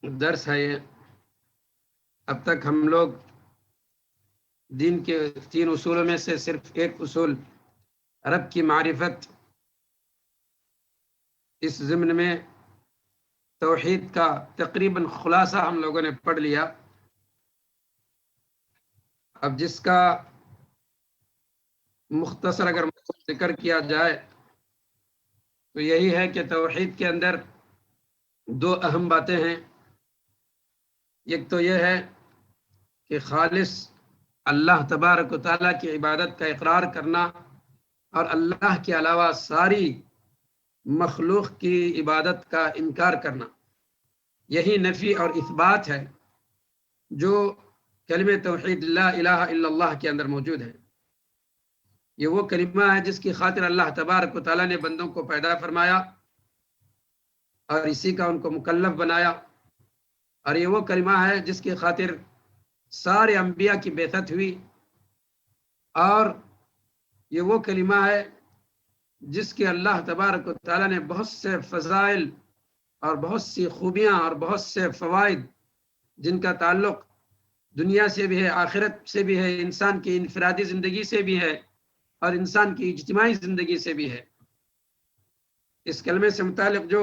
درس ہے یہ۔ اب تک ہم لوگ دین کے 3 اصولوں میں سے صرف ایک اصول رب کی معرفت، اس ضمن میں توحید کا تقریباً خلاصہ ہم لوگوں نے پڑھ لیا۔ اب جس کا مختصر اگر ذکر کیا جائے تو یہی ہے کہ توحید کے اندر 2 اہم باتیں ہیں۔ ایک تو یہ ہے کہ خالص اللہ تبارک و تعالیٰ کی عبادت کا اقرار کرنا اور اللہ کے علاوہ ساری مخلوق کی عبادت کا انکار کرنا، یہی نفی اور اثبات ہے جو کلمہ توحید لا الہ الا اللہ کے اندر موجود ہے۔ یہ وہ کلمہ ہے جس کی خاطر اللہ تبارک و تعالیٰ نے بندوں کو پیدا فرمایا اور اسی کا ان کو مکلف بنایا، اور یہ وہ کلمہ ہے جس کی خاطر سارے انبیاء کی بعثت ہوئی، اور یہ وہ کلمہ ہے جس کے اللہ تبارک و تعالیٰ نے بہت سے فضائل اور بہت سی خوبیاں اور بہت سے فوائد جن کا تعلق دنیا سے بھی ہے، آخرت سے بھی ہے، انسان کی انفرادی زندگی سے بھی ہے اور انسان کی اجتماعی زندگی سے بھی ہے۔ اس کلمے سے متعلق جو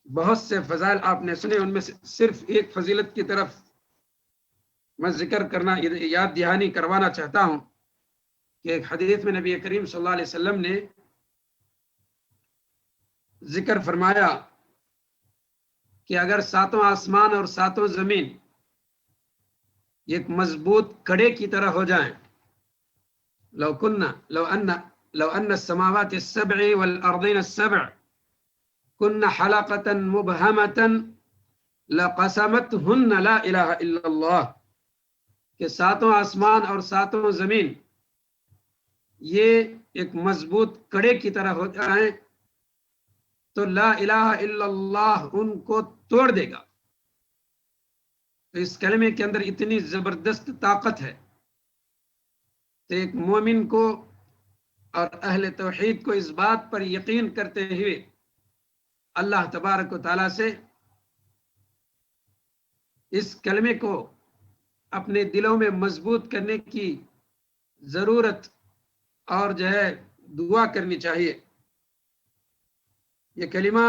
بہت سے فضائل آپ نے سنے، ان میں سے صرف ایک فضیلت کی طرف میں ذکر کرنا، یاد دہانی کروانا چاہتا ہوں کہ ایک حدیث میں نبی کریم صلی اللہ علیہ وسلم نے ذکر فرمایا کہ اگر 7 آسمان اور 7 زمین ایک مضبوط کڑے کی طرح ہو جائیں، لو ان السماوات السبع والارضین السبع کن حلقة مبہمة لقسمتهن لا الہ الا اللہ، کہ 7 آسمان اور 7 زمین یہ ایک مضبوط کڑے کی طرح ہو جائیں تو لا الہ الا اللہ ان کو توڑ دے گا۔ تو اس کلمے کے اندر اتنی زبردست طاقت ہے تو ایک مومن کو اور اہل توحید کو اس بات پر یقین کرتے ہوئے اللہ تبارک و تعالیٰ سے اس کلمے کو اپنے دلوں میں مضبوط کرنے کی ضرورت اور جو ہے دعا کرنی چاہیے۔ یہ کلمہ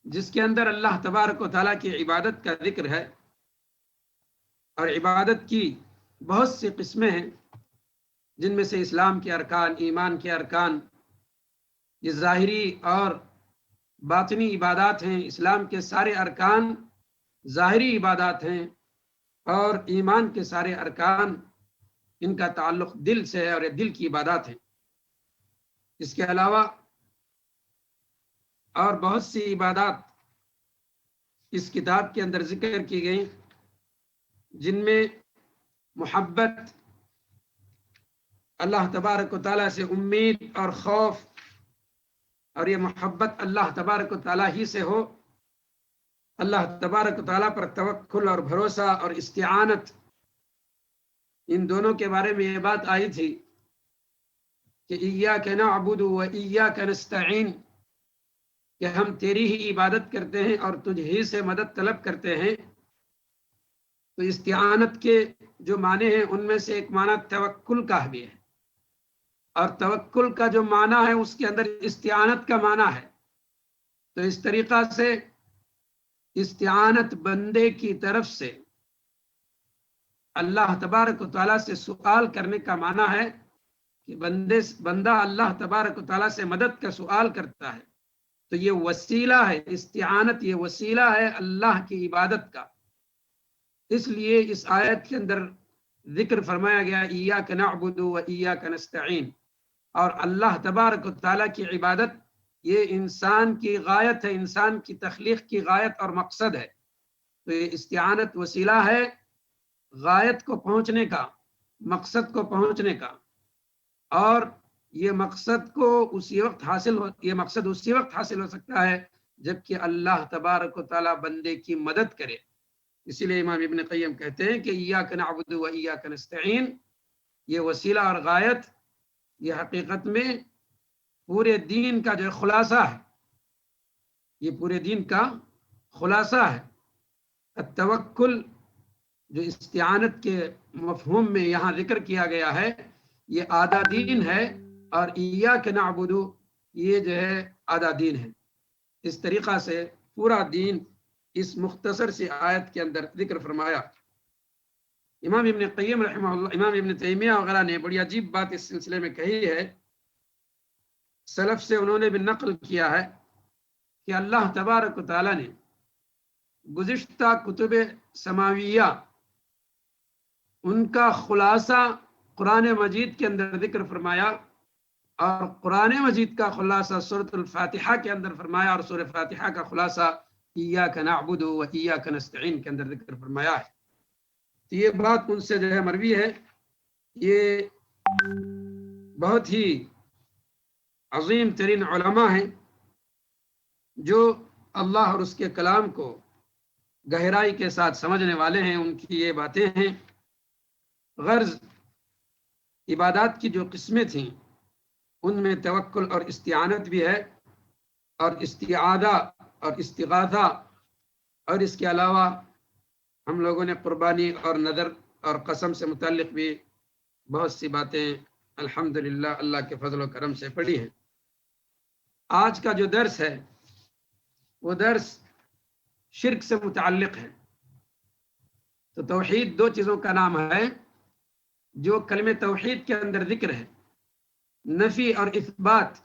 جس کے اندر اللہ تبارک و تعالیٰ کی عبادت کا ذکر ہے، اور عبادت کی بہت سی قسمیں ہیں جن میں سے اسلام کے ارکان، ایمان کے ارکان، یہ ظاہری اور باطنی عبادات ہیں۔ اسلام کے سارے ارکان ظاہری عبادات ہیں اور ایمان کے سارے ارکان ان کا تعلق دل سے ہے اور یہ دل کی عبادات ہیں۔ اس کے علاوہ اور بہت سی عبادات اس کتاب کے اندر ذکر کی گئی جن میں محبت، اللہ تبارک و تعالیٰ سے امید اور خوف، اور یہ محبت اللہ تبارک و تعالیٰ ہی سے ہو، اللہ تبارک و تعالیٰ پر توکل اور بھروسہ اور استعانت، ان دونوں کے بارے میں یہ بات آئی تھی کہ ایاک نعبد و ایاک نستعین، کہ ہم تیری ہی عبادت کرتے ہیں اور تجھ ہی سے مدد طلب کرتے ہیں۔ تو استعانت کے جو معنی ہیں ان میں سے ایک معنی توکل کا بھی ہے، اور توکل کا جو معنی ہے اس کے اندر استعانت کا معنی ہے۔ تو اس طریقہ سے استعانت بندے کی طرف سے اللہ تبارک و تعالیٰ سے سوال کرنے کا معنی ہے کہ بندہ اللہ تبارک و تعالیٰ سے مدد کا سوال کرتا ہے۔ تو یہ وسیلہ ہے، استعانت یہ وسیلہ ہے اللہ کی عبادت کا۔ اس لیے اس آیت کے اندر ذکر فرمایا گیا ایاک نعبد و ایاک نستعین، اور اللہ تبارک و تعالیٰ کی عبادت یہ انسان کی غایت ہے، انسان کی تخلیق کی غایت اور مقصد ہے۔ تو یہ استعانت وسیلہ ہے غایت کو پہنچنے کا، مقصد کو پہنچنے کا، اور یہ مقصد اسی وقت حاصل ہو سکتا ہے جبکہ اللہ تبارک و تعالیٰ بندے کی مدد کرے۔ اسی لیے امام ابن قیم کہتے ہیں کہ ایاک نعبد و ایاک نستعین، یہ وسیلہ اور غایت یہ حقیقت میں پورے دین کا جو خلاصہ ہے، یہ پورے دین کا خلاصہ ہے۔ التوکل جو استعانت کے مفہوم میں یہاں ذکر کیا گیا ہے یہ آدھا دین ہے، اور ایاک نعبد یہ جو ہے آدھا دین ہے۔ اس طریقہ سے پورا دین اس مختصر سی آیت کے اندر ذکر فرمایا۔ امام ابن قیم رحمہ اللہ، امام ابن تیمیہ وغیرہ نے بڑی عجیب بات اس سلسلے میں کہی ہے، سلف سے انہوں نے بھی نقل کیا ہے کہ اللہ تبارک و تعالیٰ نے گزشتہ کتب سماویہ ان کا خلاصہ قرآن مجید کے اندر ذکر فرمایا، اور قرآن مجید کا خلاصہ سورۃ الفاتحہ کے اندر فرمایا، اور سورۃ فاتحہ کا خلاصہ ایاک نعبد و ایاک نستعین کے اندر ذکر فرمایا ہے۔ تو یہ بات ان سے جو ہے مروی ہے، یہ بہت ہی عظیم ترین علماء ہیں جو اللہ اور اس کے کلام کو گہرائی کے ساتھ سمجھنے والے ہیں، ان کی یہ باتیں ہیں۔ غرض عبادات کی جو قسمیں تھیں ان میں توکل اور استعانت بھی ہے، اور استعاذہ اور استغاثہ، اور اس کے علاوہ ہم لوگوں نے قربانی اور نذر اور قسم سے متعلق بھی بہت سی باتیں الحمدللہ اللہ کے فضل و کرم سے پڑھی ہیں۔ آج کا جو درس ہے وہ درس شرک سے متعلق ہے۔ تو توحید دو چیزوں کا نام ہے جو کلمہ توحید کے اندر ذکر ہے، نفی اور اثبات،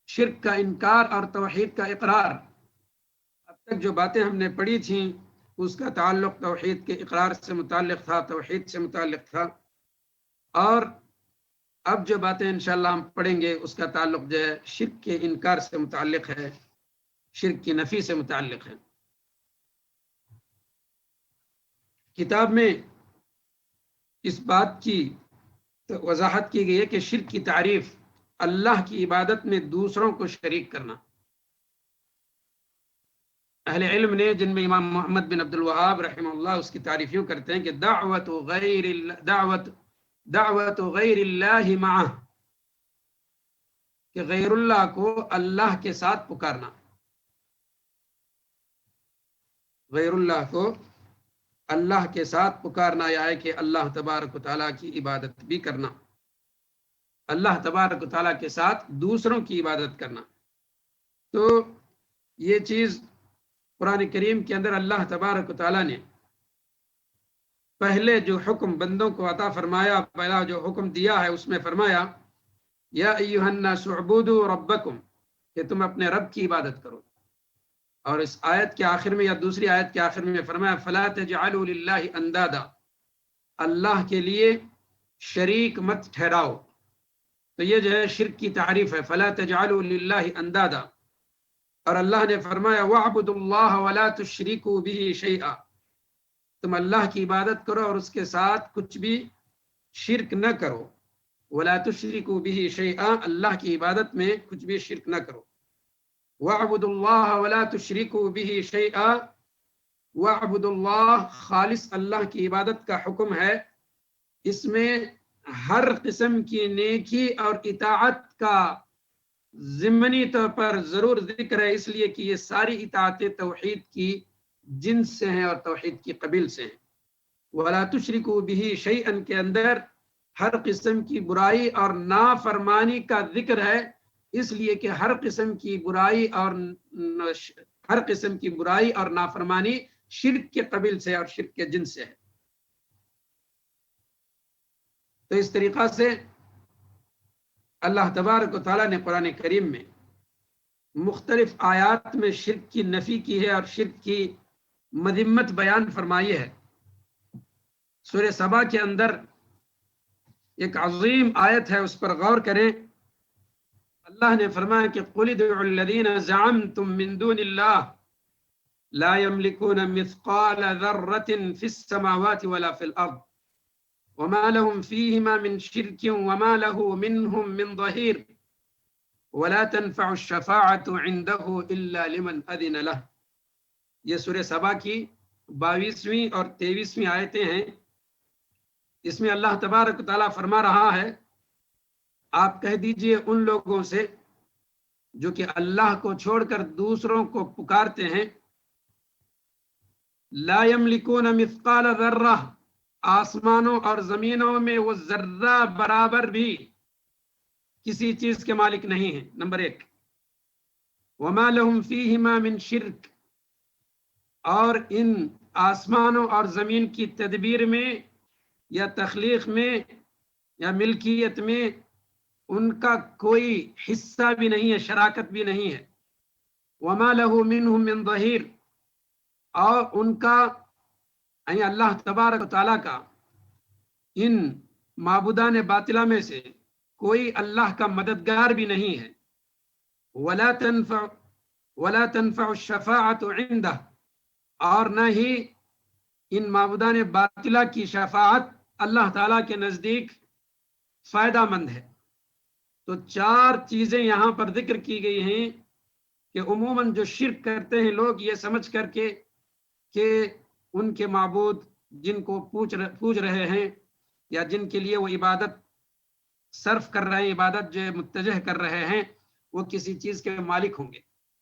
شرک کا انکار اور توحید کا اقرار۔ اب تک جو باتیں ہم نے پڑھی تھیں اس کا تعلق توحید کے اقرار سے متعلق تھا، توحید سے متعلق تھا، اور اب جو باتیں انشاءاللہ ہم پڑھیں گے اس کا تعلق جو ہے شرک کے انکار سے متعلق ہے، شرک کی نفی سے متعلق ہے۔ کتاب میں اس بات کی وضاحت کی گئی ہے کہ شرک کی تعریف اللہ کی عبادت میں دوسروں کو شریک کرنا۔ اہل علم نے، جن میں امام محمد بن عبد الوہاب رحمہ اللہ اس کی تعریف یوں کرتے ہیں کہ دعوت غیر اللہ معہ، کہ غیر اللہ کو اللہ کے ساتھ پکارنا، غیر اللہ کو اللہ کے ساتھ پکارنا، یا ہے کہ اللہ تبارک و تعالیٰ کی عبادت بھی کرنا، اللہ تبارک و تعالیٰ کے ساتھ دوسروں کی عبادت کرنا۔ تو یہ چیز قرآن کریم کے اندر اللہ تبارک و تعالیٰ نے پہلے جو حکم بندوں کو عطا فرمایا، پہلا جو حکم دیا ہے اس میں فرمایا یا ایھا الناس اعبدوا ربکم، کہ تم اپنے رب کی عبادت کرو، اور اس آیت کے آخر میں یا دوسری آیت کے آخر میں فرمایا فلا تجعلوا للہ اندادا، اللہ کے لیے شریک مت ٹھہراؤ۔ تو یہ جو ہے شرک کی تعریف ہے، فلا تجعلوا للہ اندادا۔ اور اللہ نے فرمایا وَاعْبُدُوا اللَّهَ وَلَا تُشْرِكُوا بِهِ شَيْئًا، تم اللہ کی عبادت کرو اور اس کے ساتھ کچھ بھی شرک نہ کرو۔ وَلَا تُشْرِكُوا بِهِ شَيْئًا، اللہ کی عبادت میں کچھ بھی شرک نہ کرو۔ وَاعْبُدُوا اللَّهَ وَلَا تُشْرِكُوا بِهِ شَيْئًا، وَاعْبُدُوا اللَّهَ، خالص اللہ کی عبادت کا حکم ہے، اس میں ہر قسم کی نیکی اور اطاعت کا ضمنی طور پر ضرور ذکر ہے، اس لیے کہ یہ ساری اطاعتیں توحید کی جنس سے ہیں اور توحید کی قبیل سے ہیں۔ وَلَا تُشْرِكُوا بِهِ شَيْئًا کے اندر ہر قسم کی برائی اور نافرمانی کا ذکر ہے، اس لیے کہ ہر قسم کی برائی اور نافرمانی شرک کے قبیل سے اور شرک کے جنس سے ہے۔ تو اس طریقہ سے اللہ تبارک و تعالیٰ نے قرآن کریم میں مختلف آیات میں شرک کی نفی کی ہے اور شرک کی مذمت بیان فرمائی ہے۔ سورہ سبا کے اندر ایک عظیم آیت ہے، اس پر غور کریں۔ اللہ نے فرمایا کہ قُلِ ادْعُوا الَّذِينَ زَعَمْتُم مِّن دُونِ اللَّهِ لَا يَمْلِكُونَ مِثْقَالَ ذَرَّةٍ فِي السَّمَاوَاتِ وَلَا فِي الْأَرْضِ وَمَا لَهُمْ فِيهِمَا مِنْ شِرْكٍ وَمَا لَهُ مِنْهُمْ مِنْ ظَهِيرٍ وَلَا تَنْفَعُ الشَّفَاعَةُ عِنْدَهُ إِلَّا لِمَنْ أَذِنَ لَهُ۔ یہ سورہ سبا کی 22ویں اور 23ویں آیتیں ہیں۔ اس میں اللہ تبارک و تعالیٰ فرما رہا ہے آپ کہہ دیجئے ان لوگوں سے جو کہ اللہ کو چھوڑ کر دوسروں کو پکارتے ہیں، لا یملکون مثقال ذرہ، آسمانوں اور زمینوں میں وہ ذرہ برابر بھی کسی چیز کے مالک نہیں ہیں، نمبر 1۔ وما لهم فیہما من شرک، اور ان آسمانوں اور زمین کی تدبیر میں یا تخلیق میں یا ملکیت میں ان کا کوئی حصہ بھی نہیں ہے، شراکت بھی نہیں ہے۔ وما له منهم من ظہیر، اور ان کا یعنی اللہ تبارک و تعالیٰ کا ان معبودان باطلہ میں سے کوئی اللہ کا مددگار بھی نہیں ہے۔ ولا تنفع الشفاعت عندہ، اور نہ ہی ان معبودان باطلہ کی شفاعت اللہ تعالیٰ کے نزدیک فائدہ مند ہے۔ تو 4 چیزیں یہاں پر ذکر کی گئی ہیں کہ عموماً جو شرک کرتے ہیں لوگ یہ سمجھ کر کے کہ ان کے معبود جن کو پوج رہے ہیں یا جن کے لیے وہ عبادت صرف کر رہے ہیں، عبادت جو متجہ کر رہے ہیں، وہ کسی چیز کے مالک ہوں گے۔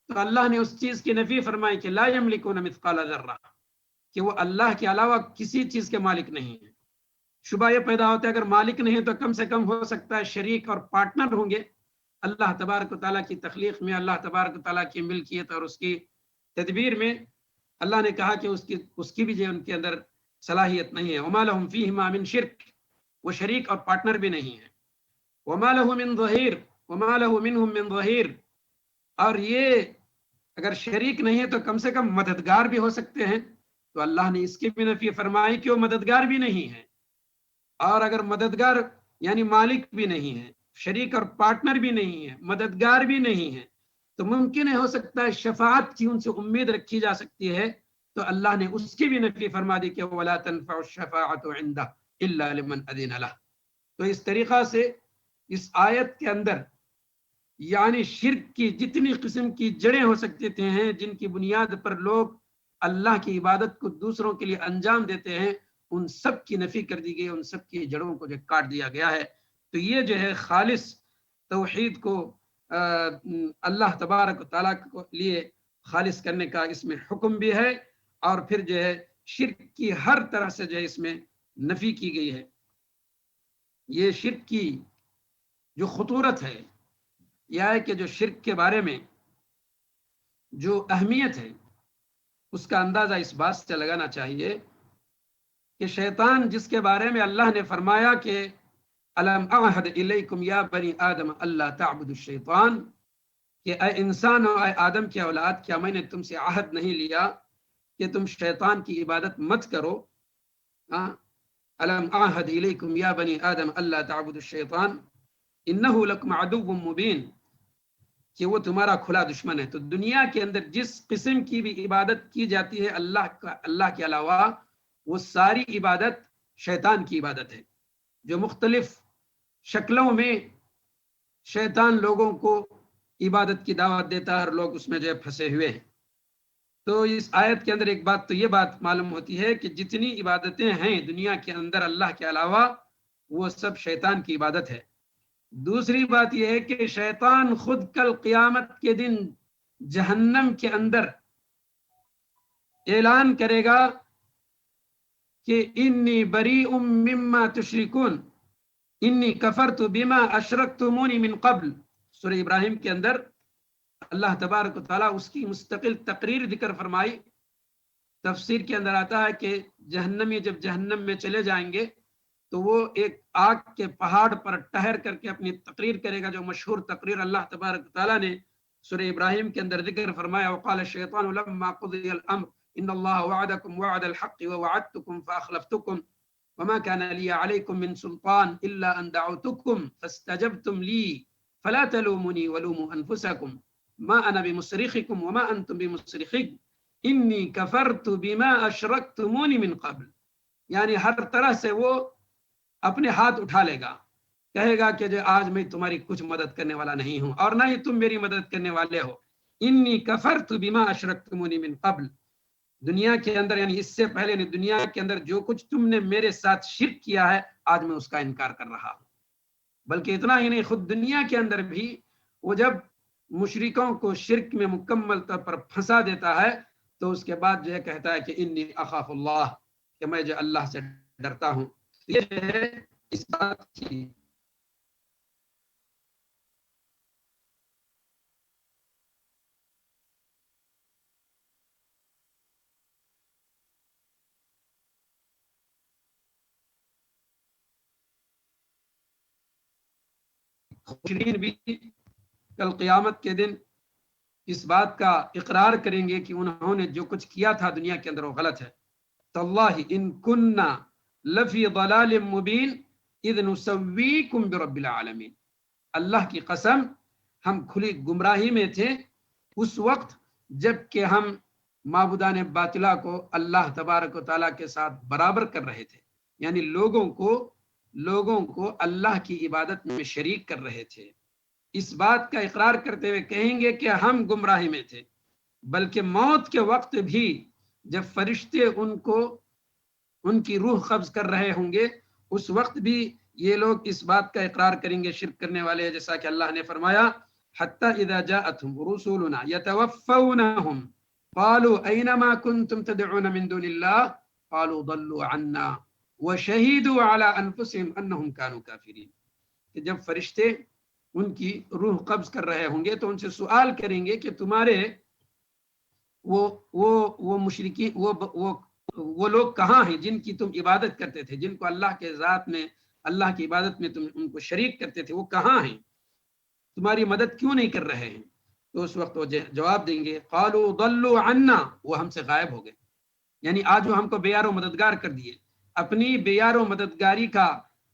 تو اللہ نے اس چیز کی نفی فرمائی کہ لا یملکون مثقال ذرہ، کہ وہ اللہ کے علاوہ کسی چیز کے مالک نہیں ہیں۔ شبہ یہ پیدا ہوتا ہے اگر مالک نہیں تو کم سے کم ہو سکتا ہے شریک اور پارٹنر ہوں گے اللہ تبارک و تعالیٰ کی تخلیق میں، اللہ تبارک و تعالیٰ کی ملکیت اور اس کی تدبیر میں۔ اللہ نے کہا کہ اس کی بھی جو ان کے اندر صلاحیت نہیں ہے۔ وما لهم فیہما من شرک، وہ شریک اور پارٹنر بھی نہیں ہے۔ وما له من ظہیر، وما له منهم من ظہیر، اور یہ اگر شریک نہیں ہے تو کم سے کم مددگار بھی ہو سکتے ہیں، تو اللہ نے اس کی بھی نفی فرمائی کہ وہ مددگار بھی نہیں ہے۔ اور اگر مددگار یعنی مالک بھی نہیں ہے، شریک اور پارٹنر بھی نہیں ہے، مددگار بھی نہیں ہے، تو ممکن ہے ہو سکتا ہے شفاعت کی ان سے امید رکھی جا سکتی ہے، تو اللہ نے اس کی بھی نفی فرما دی کہ وَلَا تَنْفَعُ الشَّفَاعَةُ عِنْدَهُ إِلَّا لِمَنْ أَذِنَ لَهُ۔ تو اس طریقہ سے اس آیت کے اندر یعنی شرک کی جتنی قسم کی جڑیں ہو سکتے ہیں جن کی بنیاد پر لوگ اللہ کی عبادت کو دوسروں کے لیے انجام دیتے ہیں، ان سب کی نفی کر دی گئی، ان سب کی جڑوں کو جو کاٹ دیا گیا ہے۔ تو یہ جو ہے خالص توحید کو اللہ تبارک و تعالیٰ کے لیے خالص کرنے کا اس میں حکم بھی ہے، اور پھر جو ہے شرک کی ہر طرح سے جو ہے اس میں نفی کی گئی ہے۔ یہ شرک کی جو خطورت ہے یہ ہے کہ جو شرک کے بارے میں جو اہمیت ہے اس کا اندازہ اس بات سے لگانا چاہیے کہ شیطان جس کے بارے میں اللہ نے فرمایا کہ الم اعہد الیکم یا بنی آدم اللہ تعبدوا الشیطان، کہ اے انسان و اے آدم کی اولاد، کیا میں نے تم سے عہد نہیں لیا کہ تم شیطان کی عبادت مت کرو؟ الم اعہد الیکم یا بنی آدم اللہ تعبدوا الشیطان انہ لکم عدو مبین، کہ وہ تمہارا کھلا دشمن ہے۔ تو دنیا کے اندر جس قسم کی بھی عبادت کی جاتی ہے اللہ کے علاوہ، وہ ساری عبادت شیطان کی عبادت ہے، جو مختلف شکلوں میں شیطان لوگوں کو عبادت کی دعوت دیتا ہے اور لوگ اس میں جو ہے پھنسے ہوئے ہیں۔ تو اس آیت کے اندر ایک بات تو یہ بات معلوم ہوتی ہے کہ جتنی عبادتیں ہیں دنیا کے اندر اللہ کے علاوہ، وہ سب شیطان کی عبادت ہے۔ دوسری بات یہ ہے کہ شیطان خود کل قیامت کے دن جہنم کے اندر اعلان کرے گا کہ انی بریء مما تشرکون انی کفرت بما اشرکتمونی من قبل۔ سورہ ابراہیم کے اندر اللہ تبارک و تعالیٰ اس کی مستقل تقریر ذکر فرمائی۔ تفسیر کے اندر آتا ہے کہ جہنمی جب جہنم میں چلے جائیں گے تو وہ ایک آگ کے پہاڑ پر ٹہر کر کے اپنی تقریر کرے گا، جو مشہور تقریر اللہ تبارک و تعالیٰ نے سورہ ابراہیم کے اندر ذکر فرمایا، وقال الشیطان لما قضی الامر ان اللہ وعدکم وعد الحق ووعدتکم فاخلفتکم وما كان لي عليكم من سلطان الا ان دعوتكم فاستجبتم لي فلا تلوموني ولوموا انفسكم ما انا بمصرخكم وما انتم بمصرخي انی کفرت بما اشرکتمونی من قبل۔ یعنی ہر طرح سے وہ اپنے ہاتھ اٹھا لے گا، کہے گا کہ جو آج میں تمہاری کچھ مدد کرنے والا نہیں ہوں اور نہ ہی تم میری مدد کرنے والے ہو۔ انی کفرت بما اشرکتمونی من قبل، دنیا کے اندر یعنی اس سے پہلے نے دنیا کے اندر جو کچھ تم نے میرے ساتھ شرک کیا ہے آج میں اس کا انکار کر رہا ہوں۔ بلکہ اتنا ہی نہیں، خود دنیا کے اندر بھی وہ جب مشرکوں کو شرک میں مکمل طور پر پھنسا دیتا ہے تو اس کے بعد جو ہے کہتا ہے کہ انی اخاف اللہ، کہ میں جو اللہ سے ڈرتا ہوں. یہ ہے اس بات کی مشرکین بھی کل قیامت کے دن اس بات کا اقرار کریں گے کہ انہوں نے جو کچھ کیا تھا دنیا کے اندر وہ غلط ہے. تاللہ ان کننا لفی ضلال مبین اذ نسویکم برب العالمین، اللہ کی قسم ہم کھلی گمراہی میں تھے اس وقت جب کہ ہم معبودان باطلہ کو اللہ تبارک و تعالیٰ کے ساتھ برابر کر رہے تھے، یعنی لوگوں کو اللہ کی عبادت میں شریک کر رہے تھے. اس بات کا اقرار کرتے ہوئے کہیں گے کہ ہم گمراہی میں تھے. بلکہ موت کے وقت بھی جب فرشتے ان کی روح قبض کر رہے ہوں گے اس وقت بھی یہ لوگ اس بات کا اقرار کریں گے، شرک کرنے والے، جیسا کہ اللہ نے فرمایا حتی اذا جاءتهم رسولنا يتوفونهم قالوا اینما کنتم تدعون من دون اللہ قالوا ضلوا عنا وشهدوا على انفسهم انهم كانوا كافرین. کہ جب فرشتے ان کی روح قبض کر رہے ہوں گے تو ان سے سوال کریں گے کہ تمہارے وہ مشرکی وہ لوگ کہاں ہیں جن کی تم عبادت کرتے تھے، جن کو اللہ کے ذات میں، اللہ کی عبادت میں تم ان کو شریک کرتے تھے، وہ کہاں ہیں، تمہاری مدد کیوں نہیں کر رہے ہیں؟ تو اس وقت وہ جواب دیں گے قالوا ضلوا عنا، وہ ہم سے غائب ہو گئے، یعنی آج وہ ہم کو بیار و مددگار کر دیے، اپنی بیار و مددگاری کا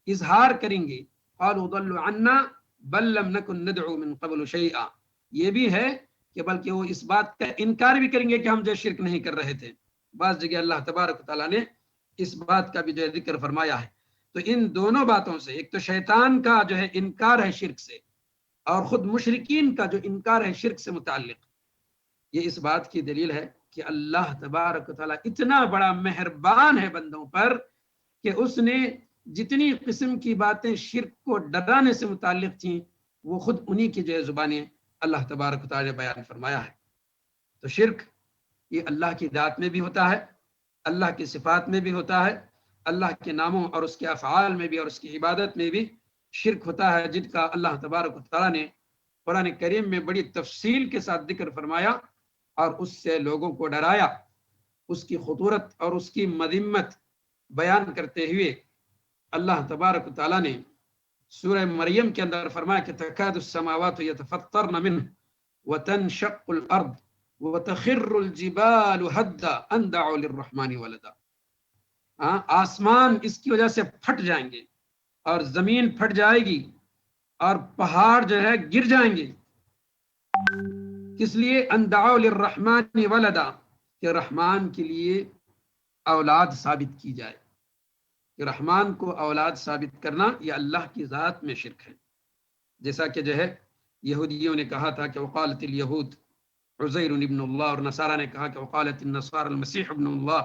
اظہار کریں گے. قالوا ضلوا عنا بل لم نكن ندعو من قبل شيئا، یہ بھی ہے کہ بلکہ وہ اس بات کا انکار بھی کریں گے کہ ہم جو شرک نہیں کر رہے تھے. بعض جگہ اللہ تبارک و تعالیٰ نے اس بات کا بھی جو ہے ذکر فرمایا ہے. تو ان دونوں باتوں سے، ایک تو شیطان کا جو ہے انکار ہے شرک سے، اور خود مشرکین کا جو انکار ہے شرک سے متعلق، یہ اس بات کی دلیل ہے کہ اللہ تبارک و تعالیٰ اتنا بڑا مہربان ہے بندوں پر کہ اس نے جتنی قسم کی باتیں شرک کو ڈرانے سے متعلق تھیں وہ خود انہی کی جو ہے زبانیں اللہ تبارک و تعالیٰ نے بیان فرمایا ہے. تو شرک یہ اللہ کی ذات میں بھی ہوتا ہے، اللہ کی صفات میں بھی ہوتا ہے، اللہ کے ناموں اور اس کے افعال میں بھی اور اس کی عبادت میں بھی شرک ہوتا ہے، جن کا اللہ تبارک و تعالیٰ نے قرآن کریم میں بڑی تفصیل کے ساتھ ذکر فرمایا اور اس سے لوگوں کو ڈرایا. اس کی خطورت اور اس کی مذمت بیان کرتے ہوئے اللہ تبارک و تعالیٰ نے سورہ مریم کے اندر فرمایا کہ تکاد السماوات یتفطرن منہ وتنشق الارض وتخر الجبال هدا ان دعوا للرحمن ولدا. آسمان اس کی وجہ سے پھٹ جائیں گے اور زمین پھٹ جائے گی اور پہاڑ جو ہے گر جائیں گے. کس لیے؟ ان دعوا للرحمن ولدا، کہ رحمان کے لیے اولاد ثابت کی جائے. کہ رحمان کو اولاد ثابت کرنا یہ اللہ کی ذات میں شرک ہے. جیسا کہ جو ہے یہودیوں نے کہا تھا کہ وقالت الیہود عزیر ابن اللہ، اور نصارہ نے کہا کہ وقالت النصارى المسیح ابن اللہ،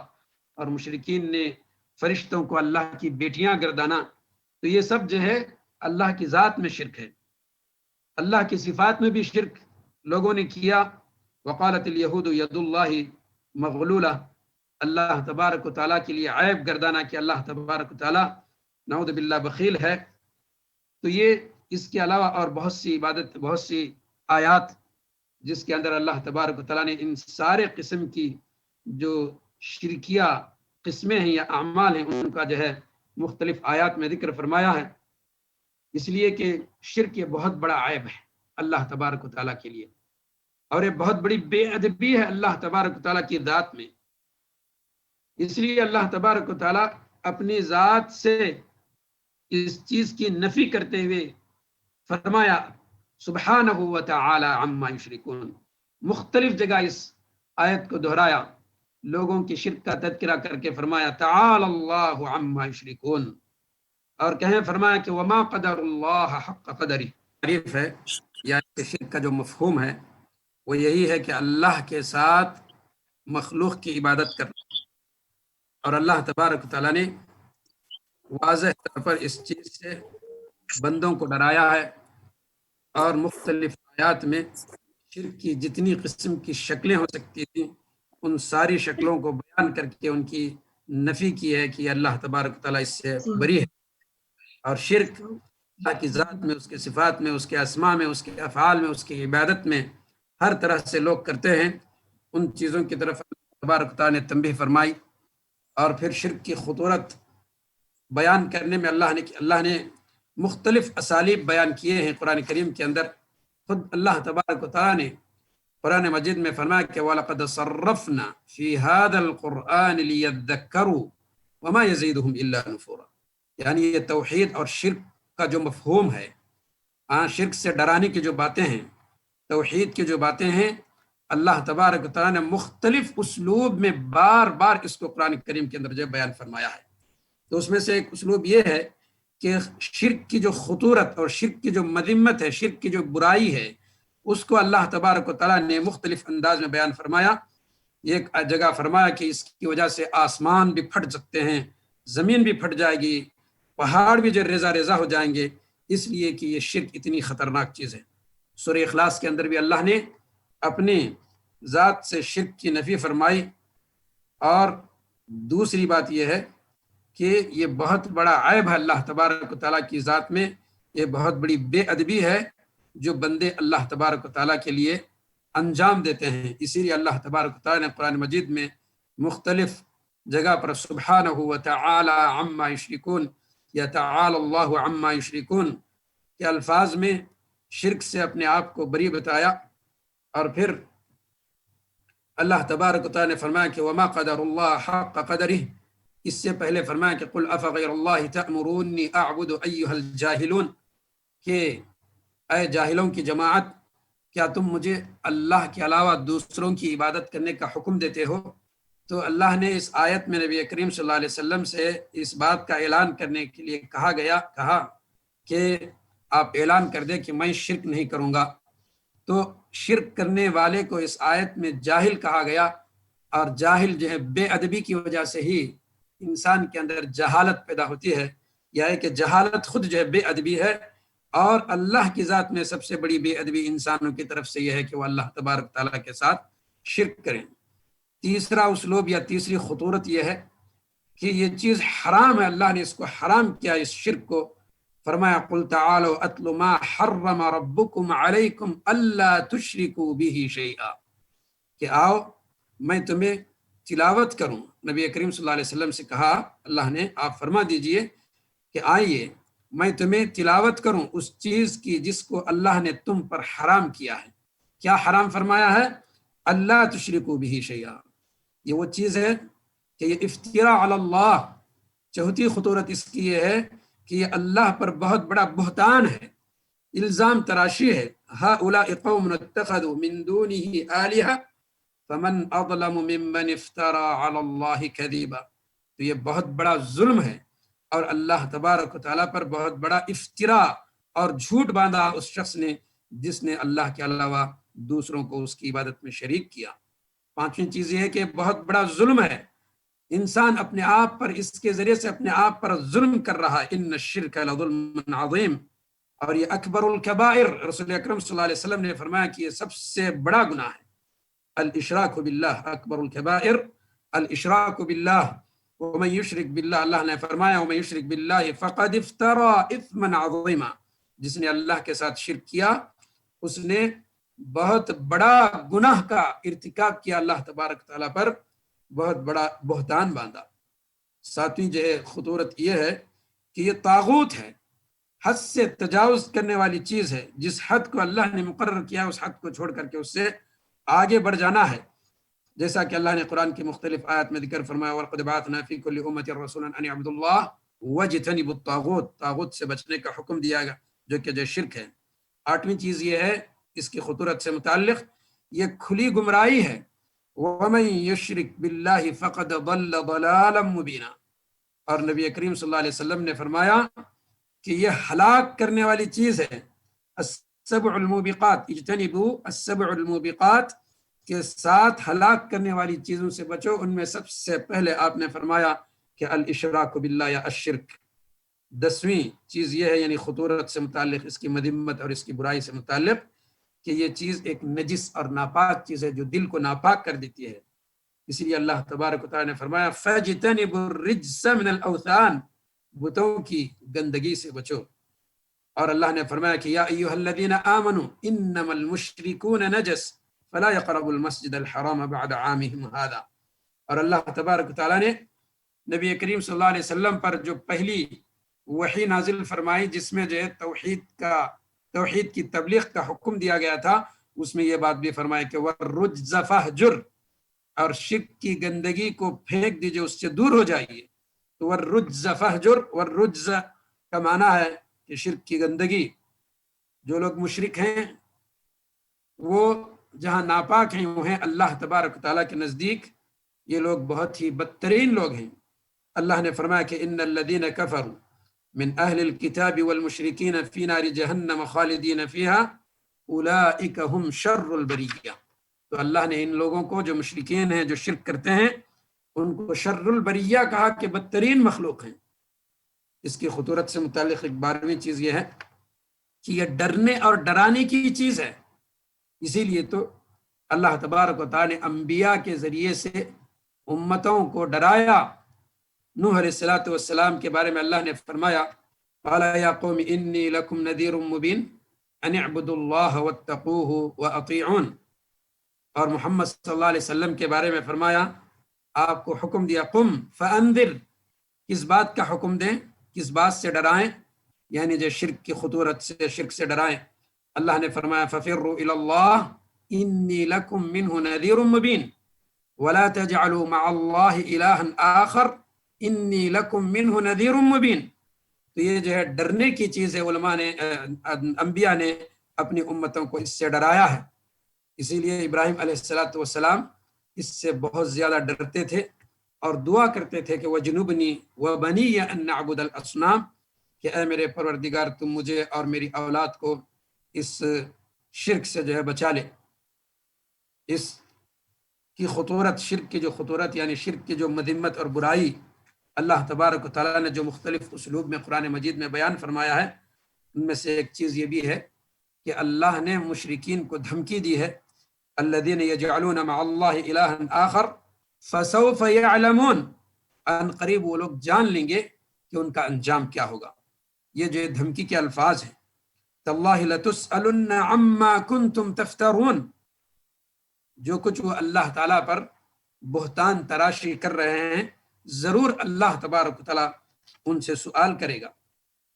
اور مشرکین نے فرشتوں کو اللہ کی بیٹیاں گردانا. تو یہ سب جو ہے اللہ کی ذات میں شرک ہے. اللہ کی صفات میں بھی شرک لوگوں نے کیا. وقالت الیہود ید اللہ مغلولہ، اللہ تبارک و تعالیٰ کے لیے عیب گردانا کہ اللہ تبارک و تعالیٰ نعوذ باللہ بخیل ہے. تو یہ اس کے علاوہ اور بہت سی آیات جس کے اندر اللہ تبارک و تعالیٰ نے ان سارے قسم کی جو شرکیہ قسمیں ہیں یا اعمال ہیں ان کا جو ہے مختلف آیات میں ذکر فرمایا ہے. اس لیے کہ شرک یہ بہت بڑا عیب ہے اللہ تبارک و تعالیٰ کے لیے، اور یہ بہت بڑی بے ادبی ہے اللہ تبارک و تعالیٰ کی ذات میں. اس لیے اللہ تبارک و تعالیٰ اپنی ذات سے اس چیز کی نفی کرتے ہوئے فرمایا سبحانہ و تعالی عما یشرکون. مختلف جگہ اس آیت کو دہرایا، لوگوں کی شرک کا تذکرہ کر کے فرمایا تعالی اللہ عما یشرکون، اور کہیں فرمایا کہ وما قدر اللہ حق قدری. تعریف ہے یا شرک کا جو مفہوم ہے وہ یہی ہے کہ اللہ کے ساتھ مخلوق کی عبادت کرنا. اور اللہ تبارک و تعالیٰ نے واضح طور پر اس چیز سے بندوں کو ڈرایا ہے اور مختلف آیات میں شرک کی جتنی قسم کی شکلیں ہو سکتی تھیں ان ساری شکلوں کو بیان کر کے ان کی نفی کی ہے کہ اللہ تبارک تعالیٰ اس سے بری ہے. اور شرک اللہ کی ذات میں، اس کے صفات میں، اس کے اسماء میں، اس کے افعال میں، اس کی عبادت میں ہر طرح سے لوگ کرتے ہیں. ان چیزوں کی طرف اللہ تبارک تعالیٰ نے تنبیہ فرمائی. اور پھر شرک کی خطورت بیان کرنے میں اللہ نے مختلف اسالیب بیان کیے ہیں قرآن کریم کے اندر. خود اللہ تبارک و تعالیٰ نے قرآن مجید میں فرمایا کہ وَلَقَدْ صَرَّفْنَا فِي هَذَا الْقُرْآنِ لِيَذَّكَّرُوا وَمَا يَزِيدُهُمْ إِلَّا نُفُورًا. یعنی یہ توحید اور شرک کا جو مفہوم ہے، شرک سے ڈرانے کی جو باتیں ہیں، توحید کی جو باتیں ہیں، اللہ تبارک و تعالیٰ نے مختلف اسلوب میں بار بار اس کو قرآن کریم کے اندر جو بیان فرمایا ہے. تو اس میں سے ایک اسلوب یہ ہے کہ شرک کی جو خطورت اور شرک کی جو مذمت ہے، شرک کی جو برائی ہے، اس کو اللہ تبارک و تعالیٰ نے مختلف انداز میں بیان فرمایا. ایک جگہ فرمایا کہ اس کی وجہ سے آسمان بھی پھٹ سکتے ہیں، زمین بھی پھٹ جائے گی، پہاڑ بھی جو ریزہ ریزہ ہو جائیں گے، اس لیے کہ یہ شرک اتنی خطرناک چیز ہے. سورہ اخلاص کے اندر بھی اللہ نے اپنی ذات سے شرک کی نفی فرمائی. اور دوسری بات یہ ہے کہ یہ بہت بڑا عیب ہے اللہ تبارک و تعالیٰ کی ذات میں، یہ بہت بڑی بے ادبی ہے جو بندے اللہ تبارک و تعالیٰ کے لیے انجام دیتے ہیں. اسی لیے اللہ تبارک و تعالیٰ نے قرآن مجید میں مختلف جگہ پر سبحانہ و تعالی عما یشرکون یا تعالی اللہ عما یشرکون کے الفاظ میں شرک سے اپنے آپ کو بری بتایا. اور پھر اللہ تبارک و تعالیٰ نے فرمایا کہ وما قدر اللہ حق قدرہ. اس سے پہلے فرمایا کہ قل افغیر اللہ تأمرونی اعبد ایھا الجاہلون، کہ اے جاہلوں کی جماعت، کیا تم مجھے اللہ کے علاوہ دوسروں کی عبادت کرنے کا حکم دیتے ہو؟ تو اللہ نے اس آیت میں نبی کریم صلی اللہ علیہ وسلم سے اس بات کا اعلان کرنے کے لیے کہا کہ آپ اعلان کر دیں کہ میں شرک نہیں کروں گا. تو شرک کرنے والے کو اس آیت میں جاہل کہا گیا. اور جاہل جو ہے بے ادبی کی وجہ سے ہی انسان کے اندر جہالت پیدا ہوتی ہے، یا کہ جہالت خود جو ہے بے ادبی ہے. اور اللہ کی ذات میں سب سے بڑی بے ادبی انسانوں کی طرف سے یہ ہے کہ وہ اللہ تبارک تعالیٰ کے ساتھ شرک کریں. تیسرا اسلوب یا تیسری خطورت یہ ہے کہ یہ چیز حرام ہے، اللہ نے اس کو حرام کیا، اس شرک کو. فرمایا قل تعالوا اتل ما حرم ربکم علیکم الا تشرکوا به شیئا، کہ آؤ میں تمہیں تلاوت کروں. نبی کریم صلی اللہ علیہ وسلم سے کہا اللہ نے، آپ فرما دیجئے کہ آئیے میں تمہیں تلاوت کروں اس چیز کی جس کو اللہ نے تم پر حرام کیا ہے. کیا حرام فرمایا ہے؟ اللہ تشرکوا به شیئا. یہ وہ چیز ہے کہ یہ افتراء علی اللہ. چوتھی خطورت اس کی یہ ہے کہ یہ اللہ پر بہت بڑا بہتان ہے، الزام تراشی ہے. هؤلاء قوم اتخذوا من دونه آلهة فمن اظلم ممن افترى على الله كذبا. تو یہ بہت بڑا ظلم ہے اور اللہ تبارک و تعالیٰ پر بہت بڑا افتراء اور جھوٹ باندھا اس شخص نے جس نے اللہ کے علاوہ دوسروں کو اس کی عبادت میں شریک کیا. پانچویں چیز یہ ہے کہ بہت بڑا ظلم ہے، انسان اپنے آپ پر اس کے ذریعے سے اپنے آپ پر ظلم کر رہا ہے. ان الشرک لظلم عظیم. اور یہ اکبر الکبائر، رسول اکرم صلی اللہ علیہ وسلم نے فرمایا کہ یہ سب سے بڑا گناہ ہے. الاشراک باللہ اکبر الکبائر، الاشراک باللہ. ومن یشرک باللہ، اللہ نے فرمایا ومن یشرک باللہ فقد افترى اثما عظیما. جس نے اللہ کے ساتھ شرک کیا اس نے بہت بڑا گناہ کا ارتکاب کیا، اللہ تبارک تعالیٰ پر بہت بڑا بہتان باندھا. ساتویں جو ہے خطورت یہ ہے کہ یہ طاغوت ہے، حد سے تجاوز کرنے والی چیز ہے. جس حد کو اللہ نے مقرر کیا اس حد کو چھوڑ کر کے اس سے آگے بڑھ جانا ہے. جیسا کہ اللہ نے قرآن کی مختلف آیات میں ذکر فرمایا وَلَقَدْ بَعَثْنَا فِي كُلِّ أُمَّةٍ رَسُولًا أَنِ اعْبُدُوا اللَّهَ وَاجْتَنِبُوا الطَّاغُوتَ. طاغوت سے بچنے کا حکم دیا گیا جو کہ جو شرک ہے. آٹھویں چیز یہ ہے اس کی خطورت سے متعلق، یہ کھلی گمراہی ہے. وَمَن يُشْرِكْ بِاللَّهِ فَقَدْ ضَلَّ ضَلَالًا مُبِينًا. اور نبی کریم صلی اللہ علیہ وسلم نے فرمایا کہ یہ ہلاک کرنے والی چیز ہے. السبع الموبقات، اجتنبوا السبع الموبقات، کے ساتھ ہلاک کرنے والی چیزوں سے بچو. ان میں سب سے پہلے آپ نے فرمایا کہ الاشراک باللہ یا الشرک. 10ویں چیز یہ ہے یعنی خطورت سے متعلق، اس کی مذمت اور اس کی برائی سے متعلق، کہ یہ چیز ایک نجس اور ناپاک چیز ہے جو دل کو ناپاک کر دیتی ہے. اس لیے اللہ تبارک و تعالیٰ نے فرمایا فَاجْتَنِبُوا الرِّجْسَ مِنَ الْأَوْثَانِ، بتوں کی گندگی سے بچو. اور اللہ نے فرمایا کہ یا ایھا الذین آمنوا انما المشرکون نجس فلا يقربوا المسجد الحرام بعد عامهم هذا. اور اللہ تبارک و تعالیٰ نے نبی کریم صلی اللہ علیہ وسلم پر جو پہلی وحی نازل فرمائی جس میں جو ہے توحید کی تبلیغ کا حکم دیا گیا تھا، اس میں یہ بات بھی فرمائی کہ وَالرُّجْزَ فَاهْجُرْ، اور شرک کی گندگی کو پھینک دیجئے، اس سے دور ہو جائیے. تو وَالرُّجْزَ فَاهْجُرْ، وَالرُّجْزَ کا معنی ہے کہ شرک کی گندگی. جو لوگ مشرک ہیں وہ جہاں ناپاک ہیں وہ ہیں اللہ تبارک و تعالیٰ کے نزدیک یہ لوگ بہت ہی بدترین لوگ ہیں. اللہ نے فرمایا کہ ان الذین کفروا من اہل الکتاب والمشرکین فی نار جہنم خالدین فیہا اولئک ہم شر البریہ. تو اللہ نے ان لوگوں کو جو مشرکین ہیں جو شرک کرتے ہیں ان کو شر البریہ کہا کہ بدترین مخلوق ہیں. اس کی خطورت سے متعلق ایک 12ویں چیز یہ ہے کہ یہ ڈرنے اور ڈرانے کی چیز ہے. اسی لیے تو اللہ تبارک و تعالی نے انبیاء کے ذریعے سے امتوں کو ڈرایا. نوح علیہ السلام کے بارے میں اللہ نے فرمایا قال یا قوم انی لکم نذیر مبین ان اعبدوا اللہ واتقوہ واطیعون. اور محمد صلی اللہ علیہ وسلم کے بارے میں فرمایا آپ کو حکم دیا قم فانذر، کس بات کا حکم دیں، کس بات سے ڈرائیں، یعنی جو شرک کی خطورت سے، شرک سے ڈرائیں. اللہ نے فرمایا ففروا الی اللہ انی لکم منہ نذیر مبین ولا تجعلوا مع اللہ الہا آخر انی لکم منہ نذیر مبین. تو یہ جو ہے ڈرنے کی چیز ہے. علماء نے، انبیاء نے اپنی امتوں کو اس سے ڈرایا ہے. اسی لیے ابراہیم علیہ السلام اس سے بہت زیادہ ڈرتے تھے اور دعا کرتے تھے کہ وَجْنُبْنِي وَبَنِيَّ أَن نَعْبُدَ الْأَصْنَامَ، کہ اے میرے پروردگار تم مجھے اور میری اولاد کو اس شرک سے جو ہے بچا لے. اس کی خطورت، شرک کی جو خطورت یعنی شرک کی جو مذمت اور برائی اللہ تبارک و تعالیٰ نے جو مختلف اسلوب میں قرآن مجید میں بیان فرمایا ہے، ان میں سے ایک چیز یہ بھی ہے کہ اللہ نے مشرکین کو دھمکی دی ہے الذین یجعلون مع اللہ الہا آخر فسوف یعلمون، ان قریب وہ لوگ جان لیں گے کہ ان کا انجام کیا ہوگا. یہ جو دھمکی کے الفاظ ہیں تاللہ لتسألن عما کنتم تفترون، جو کچھ وہ اللہ تعالیٰ پر بہتان تراشی کر رہے ہیں ضرور اللہ تبارک و تعالیٰ ان سے سوال کرے گا.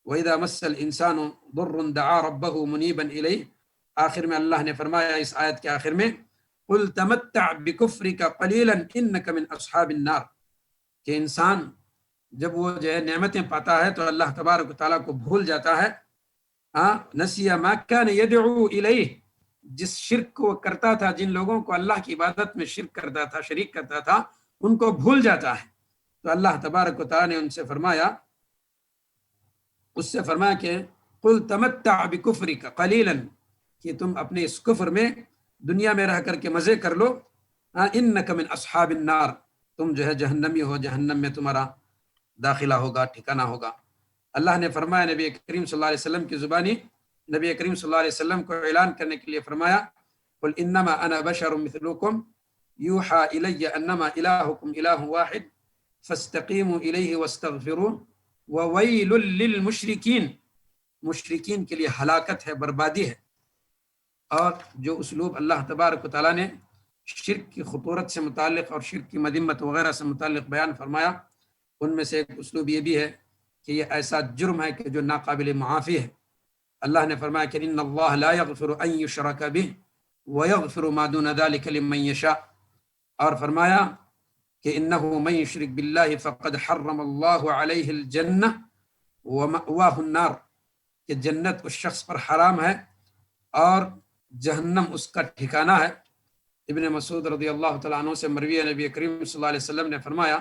وَإِذَا مَسَّ الْإِنسَانُ ضُرٌّ دَعَا رَبَّهُ مُنِيبًا إِلَيْهِ، آخر میں اللہ نے فرمایا اس آیت کے آخر میں قُلْ تَمَتَّعْ بِكُفْرِكَ قَلِيلًا إِنَّكَ مِنْ أَصْحَابِ النَّارِ، کہ انسان جب وہ جو ہے نعمتیں پاتا ہے تو اللہ تبارک و تعالیٰ کو بھول جاتا ہے. نَسِيَ مَا كَانَ يَدْعُو إِلَيْهِ، جس شرک کو کرتا تھا، جن لوگوں کو اللہ کی عبادت میں شرک کرتا تھا، شریک کرتا تھا، ان کو بھول جاتا ہے. تو اللہ تبارک و تعالیٰ نے ان سے فرمایا، اس سے فرمایا کہ قُلْ تَمَتَّعْ بِكُفْرِكَ قَلِيلًا، کہ تم اپنے اس کفر میں دنیا میں رہ کر کے مزے کر لو. اِنَّكَ مِنْ أَصْحَابِ النَّارِ، تم جو ہے جہنمی ہو، جہنم میں تمہارا داخلہ ہوگا، ٹھکانہ ہوگا. اللہ نے فرمایا نبی کریم صلی اللہ علیہ وسلم کی زبانی نبی کریم صلی اللہ علیہ وسلم کو اعلان کرنے کے لیے فرمایا قُلْ إِنَّمَا أَنَا بَشَرٌ مِثْلُكُمْ يُوحَى إِلَيَّ أَنَّمَا إِلَٰهُكُمْ إِلَٰهٌ وَاحِدٌ فَاسْتَقِيمُوا إِلَيْهِ وَاسْتَغْفِرُوهُ وَوَيْلٌ لِّلْمُشْرِكِينَ، مشرکین کے لیے ہلاکت ہے، بربادی ہے. اور جو اسلوب اللہ تبارک و تعالیٰ نے شرک کی خطورت سے متعلق اور شرک کی مذمت وغیرہ سے متعلق بیان فرمایا، ان میں سے ایک اسلوب یہ بھی ہے کہ یہ ایسا جرم ہے کہ جو ناقابل معافی ہے. اللہ نے فرمایا کہ ان اللہ لا یغفر ان یشرک بہ ویغفر ما دون ذلک لمن یشاء، اور فرمایا کہ انہ من یشرک باللہ فقد حرم اللہ علیہ الجنہ ومأواہ النار، کہ جنت اس شخص پر حرام ہے اور جہنم اس کا ٹھکانہ ہے. ابن مسعود رضی اللہ تعالیٰ عنہ سے مروی ہے، نبی کریم صلی اللہ علیہ وسلم نے فرمایا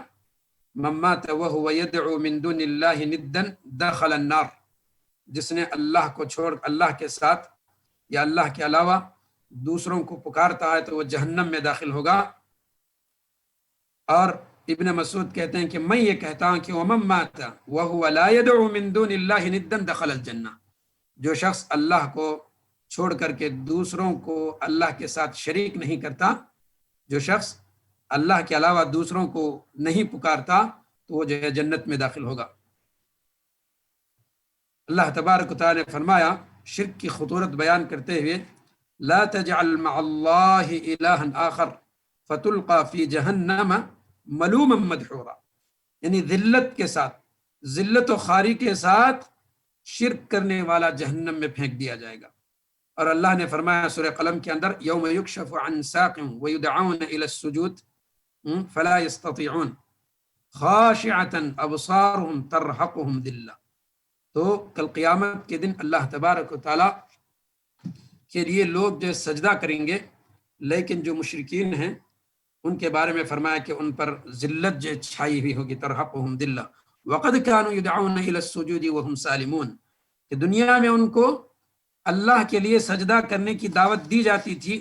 من مات وهو يدعو من دون اللہ ندا دخل النار، جس نے اللہ کو چھوڑ اللہ کے ساتھ یا اللہ کے علاوہ دوسروں کو پکارتا ہے تو وہ جہنم میں داخل ہوگا. اور ابن مسعود کہتے ہیں کہ میں یہ کہتا ہوں کہ ومن مات وهو لا يدعو من دون اللہ ندا دخل الجنہ، جو شخص اللہ کو چھوڑ کر کے دوسروں کو اللہ کے ساتھ شریک نہیں کرتا، جو شخص اللہ کے علاوہ دوسروں کو نہیں پکارتا تو وہ جو ہے جنت میں داخل ہوگا۔ اللہ تبارک و تعالی نے فرمایا شرک کی خطورت بیان کرتے ہوئے، لا تجعل مع اللہ الہا آخر فتلقى فی جہنم ملوما مدحورا، یعنی ذلت کے ساتھ، ذلت و خواری کے ساتھ شرک کرنے والا جہنم میں پھینک دیا جائے گا۔ اور اللہ نے فرمایا سورہ قلم کے اندر، یوم یکشف عن ساق ویدعون الی السجود فلا یستطیعون خاشعة ابصارهم ترہقهم ذلہ، تو کل قیامت کے دن اللہ تبارک و تعالی کے لیے لوگ جو سجدہ کریں گے، لیکن جو مشرکین ہیں ان کے بارے میں فرمایا کہ ان پر ذلت جو چھائی ہوئی ہوگی، ترہقهم ذلہ وقد كانوا يدعون الى السجود وهم سالمون، کہ دنیا میں ان کو اللہ کے لیے سجدہ کرنے کی دعوت دی جاتی تھی،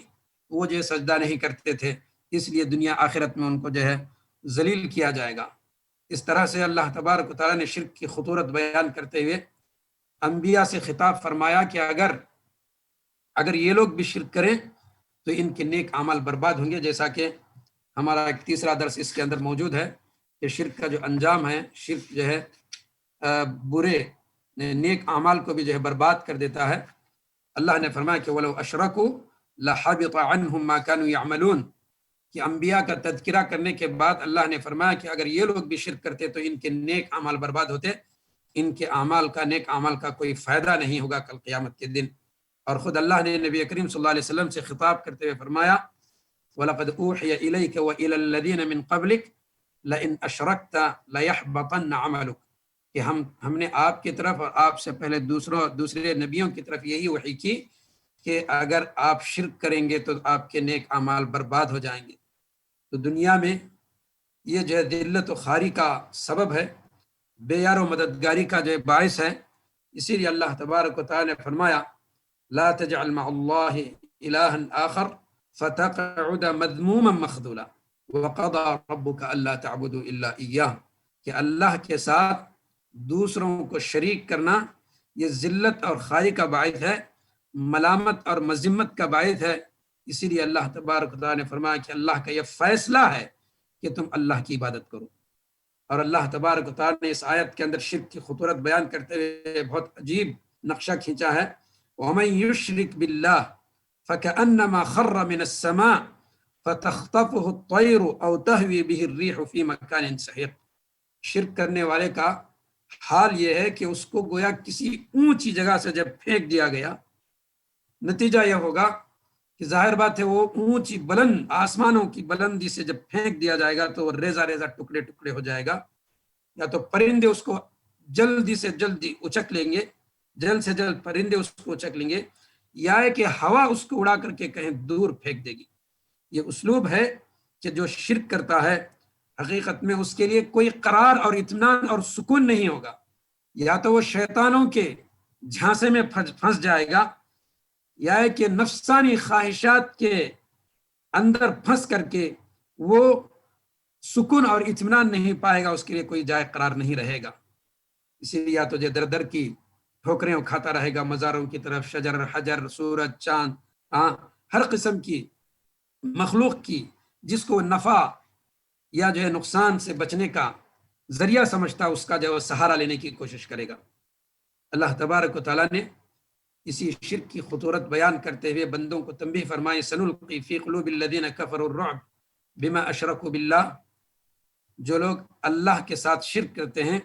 وہ جو سجدہ نہیں کرتے تھے، اس لیے دنیا آخرت میں ان کو جو ہے ذلیل کیا جائے گا۔ اس طرح سے اللہ تبارک و تعالیٰ نے شرک کی خطورت بیان کرتے ہوئے انبیاء سے خطاب فرمایا کہ اگر یہ لوگ بھی شرک کریں تو ان کے نیک اعمال برباد ہوں گے، جیسا کہ ہمارا ایک تیسرا درس اس کے اندر موجود ہے کہ شرک کا جو انجام ہے، شرک جو ہے برے نیک اعمال کو بھی جو ہے برباد کر دیتا ہے۔ اللہ نے فرمایا کہ وَلَوْ أَشْرَكُوا لَحَبِطَ عَنْهُمْ مَا كَانُوا يَعْمَلُونَ، کہ انبیاء کا تذکرہ کرنے کے بعد اللہ نے فرمایا کہ اگر یہ لوگ بھی شرک کرتے تو ان کے نیک اعمال برباد ہوتے، ان کے نیک اعمال کا کوئی فائدہ نہیں ہوگا کل قیامت کے دن۔ اور خود اللہ نے نبی کریم صلی اللہ علیہ وسلم سے خطاب کرتے ہوئے فرمایا وَلَقَدْ أُوحِيَ إِلَيْكَ وَإِلَى الَّذِينَ مِنْ قَبْلِكَ لَئِنْ أَشْرَكْتَ لَيَحْبَطَنَّ عَمَلُكَ، کہ ہم نے آپ کی طرف اور آپ سے پہلے دوسرے نبیوں کی طرف یہی وحی کی کہ اگر آپ شرک کریں گے تو آپ کے نیک اعمال برباد ہو جائیں گے۔ تو دنیا میں یہ جو ہے ذلت و خواری کا سبب ہے، بے یار و مددگاری کا جو باعث ہے، اسی لیے اللہ تبارک و تعالی نے فرمایا لا تجعل مع اللہ الہا آخر فتقعد مذموما مخذولا وقضى ربك الا تعبدوا الا اياه، کہ اللہ کے ساتھ دوسروں کو شریک کرنا یہ ذلت اور خواری کا باعث ہے، ملامت اور مذمت کا باعث ہے۔ اسی لیے اللہ تبارک و تعالی نے فرمایا کہ اللہ کا یہ فیصلہ ہے کہ تم اللہ کی عبادت کرو۔ اور اللہ تبارک و تعالی نے اس آیت کے اندر شرک کی خطورت بیان کرتے ہوئے بہت عجیب نقشہ کھینچا ہے، وَمَن يُشْرِكْ بِاللَّهِ فَكَأَنَّمَا خَرَّ مِنَ السَّمَاءِ فَتَخْطَفُهُ الطَّيْرُ أَوْ تَهْوِي بِهِ الرِّيحُ فِي مَكَانٍ سَحِيقٍ، شرک کرنے والے کا حال یہ ہے کہ اس کو گویا کسی اونچی جگہ سے جب پھینک دیا گیا، نتیجہ یہ ہوگا کہ ظاہر بات ہے وہ اونچی بلند آسمانوں کی بلندی سے جب پھینک دیا جائے گا تو وہ ریزہ ریزہ ٹکڑے ٹکڑے ہو جائے گا، یا تو پرندے اس کو جلدی سے جلدی اچک لیں گے، جلد سے جلد پرندے اس کو اچک لیں گے، یا کہ ہوا اس کو اڑا کر کے کہیں دور پھینک دے گی۔ یہ اسلوب ہے کہ جو شرک کرتا ہے حقیقت میں اس کے لیے کوئی قرار اور اطمینان اور سکون نہیں ہوگا، یا تو وہ شیطانوں کے جھانسے میں پھنس جائے گا، یا کہ نفسانی خواہشات کے اندر پھنس کر کے وہ سکون اور اطمینان نہیں پائے گا، اس کے لیے کوئی جائے قرار نہیں رہے گا۔ اسی لیے یا تو در در کی ٹھوکریں کھاتا رہے گا مزاروں کی طرف، شجر حجر سورج چاند، ہر قسم کی مخلوق کی جس کو نفع یا جو ہے نقصان سے بچنے کا ذریعہ سمجھتا اس کا جو سہارا لینے کی کوشش کرے گا۔ اللہ تبارک و تعالیٰ نے اسی شرک کی خطورت بیان کرتے ہوئے بندوں کو تنبیہ فرمائے سنلقی فی قلوب الذین کفروا الرعب بما اشرکوا باللہ، جو لوگ اللہ کے ساتھ شرک کرتے ہیں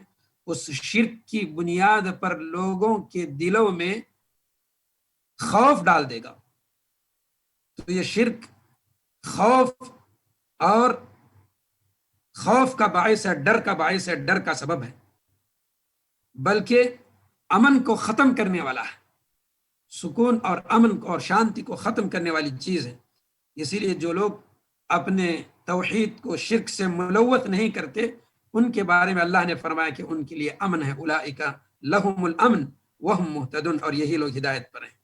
اس شرک کی بنیاد پر لوگوں کے دلوں میں خوف ڈال دے گا۔ تو یہ شرک خوف کا باعث ہے، ڈر کا باعث ہے، ڈر کا سبب ہے، بلکہ امن کو ختم کرنے والا ہے، سکون اور امن اور شانتی کو ختم کرنے والی چیز ہے۔ اسی لیے جو لوگ اپنے توحید کو شرک سے ملوث نہیں کرتے ان کے بارے میں اللہ نے فرمایا کہ ان کے لیے امن ہے، اولئک لہم الامن وہم مہتدون، اور یہی لوگ ہدایت پر ہیں۔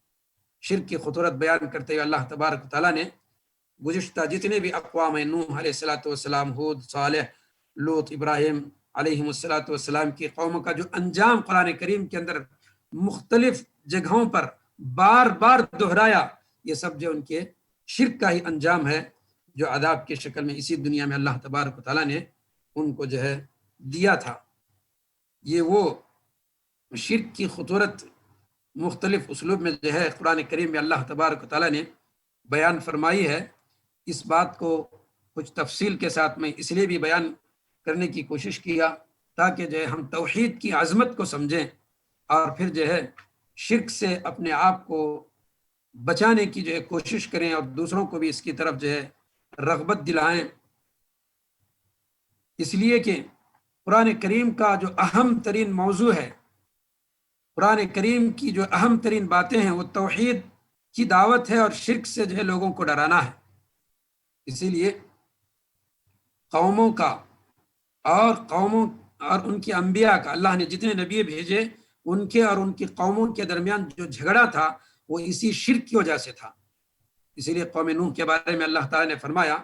شرک کی خطورت بیان کرتے ہوئے اللہ تبارک و تعالیٰ نے گزشتہ جتنے بھی اقوام ہیں، نوح علیہ السلام، ہود، صالح، لوط، ابراہیم علیہ السلام کی قوموں کا جو انجام قرآن کریم کے اندر مختلف جگہوں پر بار بار دہرایا، یہ سب جو ان کے شرک کا ہی انجام ہے جو عذاب کی شکل میں اسی دنیا میں اللہ تبارک و تعالیٰ نے ان کو جو ہے دیا تھا۔ یہ وہ شرک کی خطورت مختلف اسلوب میں جو ہے قرآن کریم میں اللہ تبارک و تعالیٰ نے بیان فرمائی ہے۔ اس بات کو کچھ تفصیل کے ساتھ میں اس لیے بھی بیان کرنے کی کوشش کیا تاکہ جو ہے ہم توحید کی عظمت کو سمجھیں اور پھر جو ہے شرک سے اپنے آپ کو بچانے کی جو ہے کوشش کریں اور دوسروں کو بھی اس کی طرف جو ہے رغبت دلائیں۔ اس لیے کہ قرآن کریم کا جو اہم ترین موضوع ہے، قرآن کریم کی جو اہم ترین باتیں ہیں وہ توحید کی دعوت ہے اور شرک سے جو ہے لوگوں کو ڈرانا ہے۔ اسی لیے قوموں کا اور ان کے انبیاء کا، اللہ نے جتنے نبی بھیجے ان کے اور ان کی قوموں کے درمیان جو جھگڑا تھا وہ اسی شرک کی وجہ سے تھا۔ اسی لیے قوم نوح کے بارے میں اللہ تعالیٰ نے فرمایا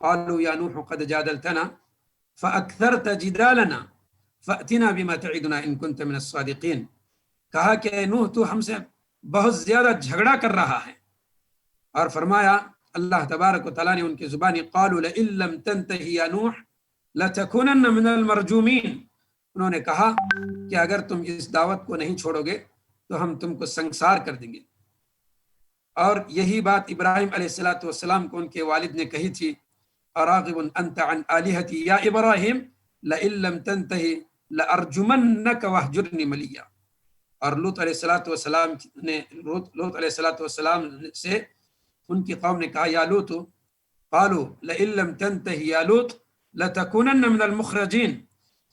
قالوا یا نوح قد جادلتنا فاکثرت جدالنا فأتنا بما تعدنا ان كنت من الصادقین، کہا کہ اے نوح تو ہم سے بہت زیادہ جھگڑا کر رہا ہے، اور فرمایا اللہ تبارک و تعالیٰ نے ان کی زبانی قالوا لئن لم تنتهي یا نوح لتكونن من المرجومین، انہوں نے کہا کہ اگر تم اس دعوت کو نہیں چھوڑو گے تو ہم تم کو سنگسار کر دیں گے۔ اور یہی بات ابراہیم علیہ السلام کو ان کے والد نے کہی تھی اراغب انت عن آلہتی یا ابراہیم لئن لم تنتہی لارجمنک واہجرنی ملیا۔ اور لوط علیہ السلام سے ان کی قوم نے کہا یا لوط قالوا لئن لم تنتہی یا لوط لتکونن من المخرجین،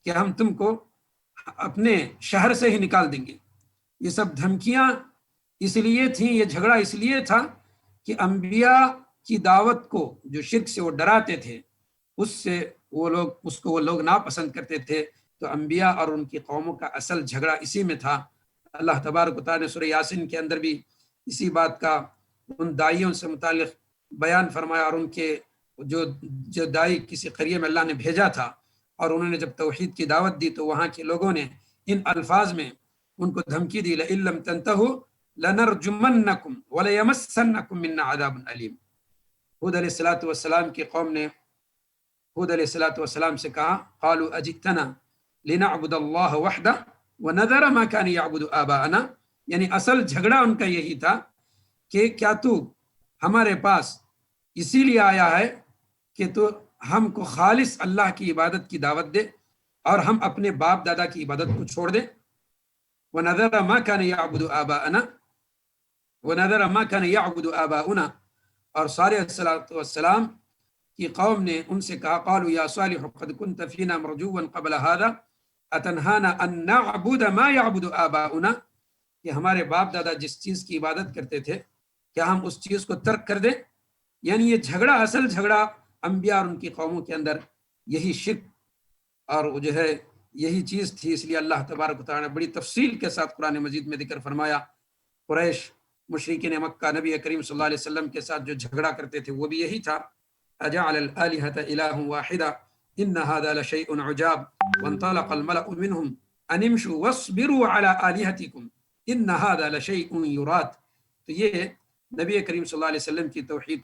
کہ ہم تم کو اپنے شہر سے ہی نکال دیں گے۔ یہ سب دھمکیاں اس لیے تھیں، یہ جھگڑا اس لیے تھا کہ انبیاء کی دعوت کو جو شرک سے وہ ڈراتے تھے اس کو وہ لوگ ناپسند کرتے تھے، تو انبیاء اور ان کی قوموں کا اصل جھگڑا اسی میں تھا۔ اللہ تبارک و تعالیٰ نے سورہ یاسین کے اندر بھی اسی بات کا ان داعیوں سے متعلق بیان فرمایا، اور ان کے جو داعی کسی قریے میں اللہ نے بھیجا تھا اور انہوں نے جب توحید کی دعوت دی تو وہاں کے لوگوں نے ان الفاظ میں ان کو دھمکی دی لئن لم تنتہوا لنرجمنکم ولیمسنکم منا عذاب علیم۔ ہود علیہ السلام کی قوم نے ہود علیہ السلام سے کہا قالوا اجئتنا لنعبد اللہ وحدہ ونذر ما كان يعبد آباءنا، یعنی اصل جھگڑا ان کا یہی تھا کہ کیا تو ہمارے پاس اسی لیے آیا ہے کہ تو ہم کو خالص اللہ کی عبادت کی دعوت دے اور ہم اپنے باپ دادا کی عبادت کو چھوڑ دیں۔ وَنَذَرَ مَا كَانَ يَعْبُدُ آبَاءَنَا وَنَذَرَ مَا كَانَ يَعْبُدُ آبَاؤُنَا، اور صالح علیہ السلام کی قوم نے ان سے کہا قالوا یا صالح قد كنت فينا مرجوا قبل هذا اتنهانا ان نعبد ما يعبد آباؤنا، کہ ہمارے باپ دادا جس چیز کی عبادت کرتے تھے کیا ہم اس چیز کو ترک کر دیں۔ یعنی یہ جھگڑا، اصل جھگڑا انبیاء اور ان کی قوموں کے اندر یہی شرک اور جو ہے یہی چیز تھی۔ اس لیے اللہ تبارک و تعالیٰ نے بڑی تفصیل کے ساتھ قرآن مجید میں ذکر فرمایا۔ قریش مشرکین مکہ نبی کریم صلی اللہ علیہ وسلم کے ساتھ جو جھگڑا کرتے تھے وہ بھی یہی تھا اجعل الآلہۃ الہ واحدہ ان ھذا لشیء عجاب وانطلق الملأ منهم ان امشوا واصبروا على آلہتکم ان ھذا لشیء یراد۔ تو یہ نبی کریم صلی اللہ علیہ وسلم کی توحید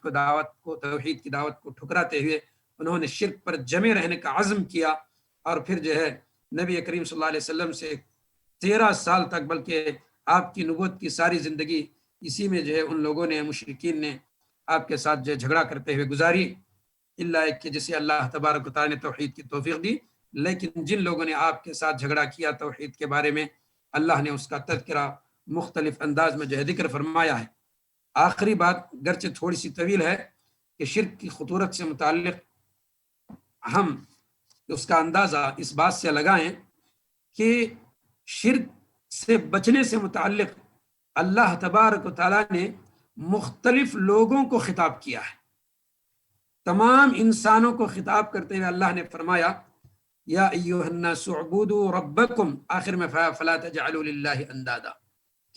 کی دعوت کو ٹھکراتے ہوئے انہوں نے شرک پر جمے رہنے کا عزم کیا، اور پھر جو ہے نبی کریم صلی اللہ علیہ وسلم سے 13 سال تک، بلکہ آپ کی نبوت کی ساری زندگی اسی میں جو ہے ان لوگوں نے، مشرکین نے آپ کے ساتھ جو جھگڑا کرتے ہوئے گزاری، اللہ کہ جسے اللہ تبارک و تعالیٰ نے توحید کی توفیق دی۔ لیکن جن لوگوں نے آپ کے ساتھ جھگڑا کیا توحید کے بارے میں، اللہ نے اس کا تذکرہ مختلف انداز میں جو ہے ذکر فرمایا ہے۔ آخری بات گرچہ تھوڑی سی طویل ہے کہ شرک کی خطورت سے متعلق ہم اس کا اندازہ اس بات سے لگائیں کہ شرک سے بچنے سے متعلق اللہ تبارک و تعالیٰ نے مختلف لوگوں کو خطاب کیا ہے، تمام انسانوں کو خطاب کرتے ہوئے اللہ نے فرمایا یا ایھا الناس اعبدوا ربکم، آخر میں فلا تجعلوا للہ اندادا،